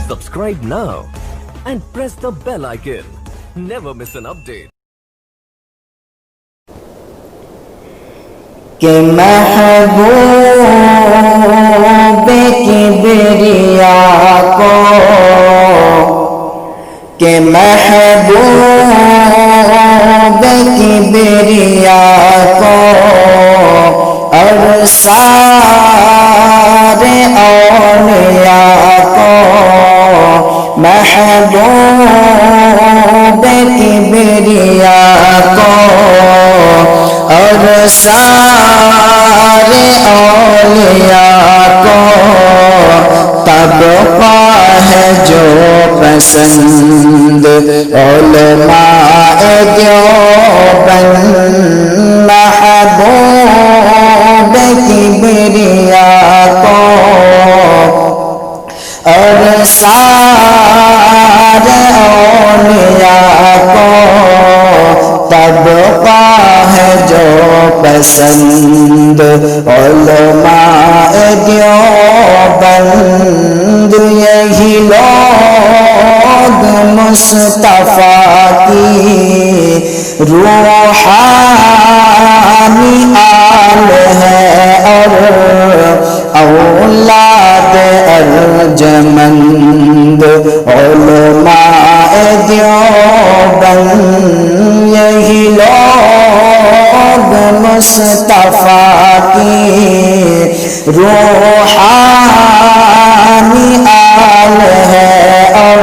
Subscribe now and press the bell icon. Never miss an update. کہ محبوب کبریا کو، کہ محبوب کبریا کو اور سارے اولیاء کو، محبوب کبریا کو اور سارے اولیاء کو طبقہ ہے جو پسند علماء دیوبند، محبوب کبریا کو اور سارے اولیاء کو طبقہ ہے جو پسند علماء دیوبند، یہی لوگ مصطفیٰ کی روحانی آل ہے اور اولاد ارجمند، علماء دیوبند یہی لوگ مصطفیٰ کی روحانی آل ہے اور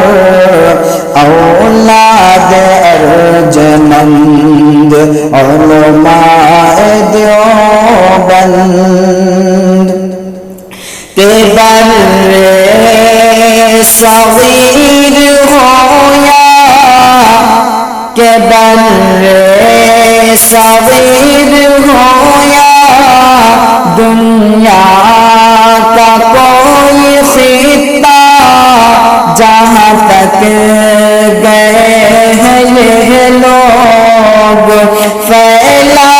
اولاد ارجمند، علماء دیوبند کہ بر صغیر ہو یا کہ بر صغیر ہو یا دنیا کا کوئی خطہ، جہاں تک گئے ہیں یہ لوگ پھیلا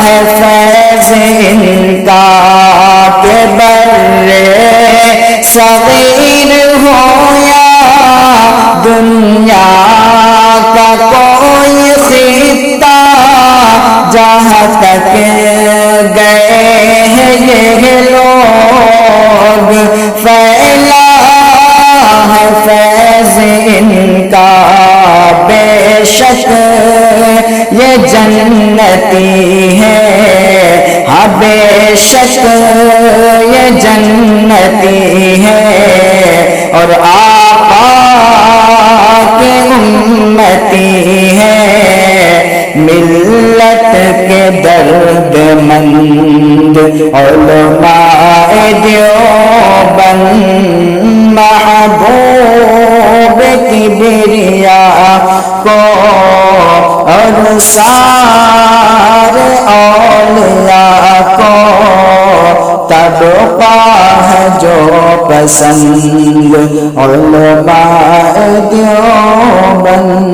ہے فیض ان کا، کہ بر صغیر ہو یا دنیا کا کوئی خطہ، جہاں تک گئے ہیں یہ لوگ پھیلا ہے فیض ان کا، بے شک یہ جنتی ہے، ہاں بے شک یہ جنتی ہے اور آقا کے امتی ہے، ملت کے درد مند علماء دیوبند، محبوب کبریا کو اور سارے اولیاء کو طبقہ ہے جو پسند علماء دیوبند،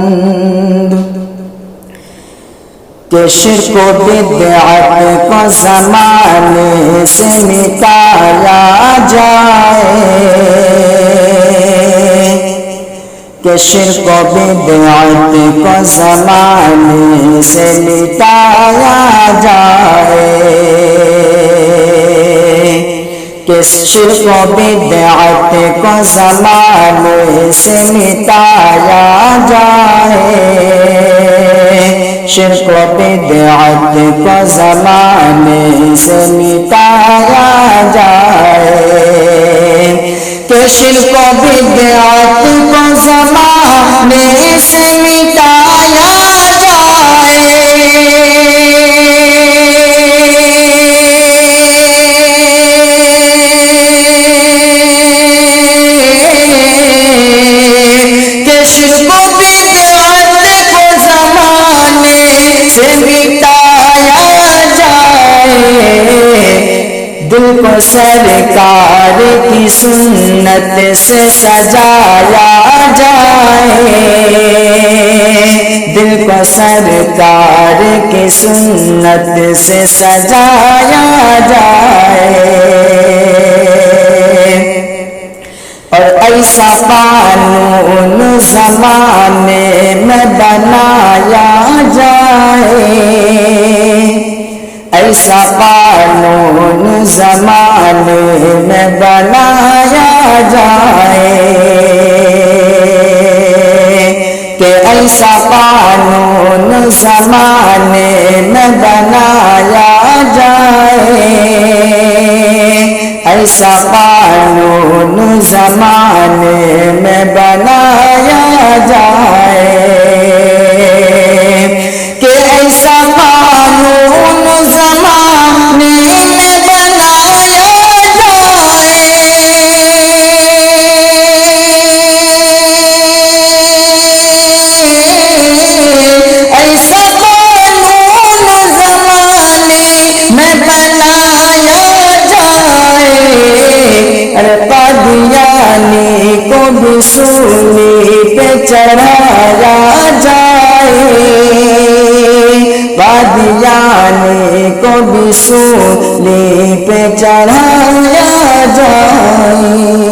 کہ شرک و بدعت کو زمانے سے مٹایا جائے، کہ شرک و بدعت کو زمانے سے مٹایا جائے، کہ شرک و بدعت کو زمانے سے مٹایا جائے، شرک و بدعت کو زمانے سے مٹایا جائے، کہ شرک و بدعت کو زمانے سے مٹایا جائے، کہ شرک و بدعت کو زمانے سے مٹایا جائے، دل کو سرکار کی سنت سے سجایا جائے، دل کو سرکار کی سنت سے سجایا جائے، اور ایسا قانون زمانے میں بنایا جائے، ایسا قانون زمانے میں بنایا جائے کہ ایسا قانون زمانے میں بنایا جائے، ایسا قانون زمانے میں بنایا جائے کہ ایسا قانون زمانے میں بنایا جائے، ایسا قانون زمانے میں بنایا جائے، قادیانی کو بھی سولی پہ چڑھایا جائے، قادیانی کو بھی سولی پہ چڑھایا جائے۔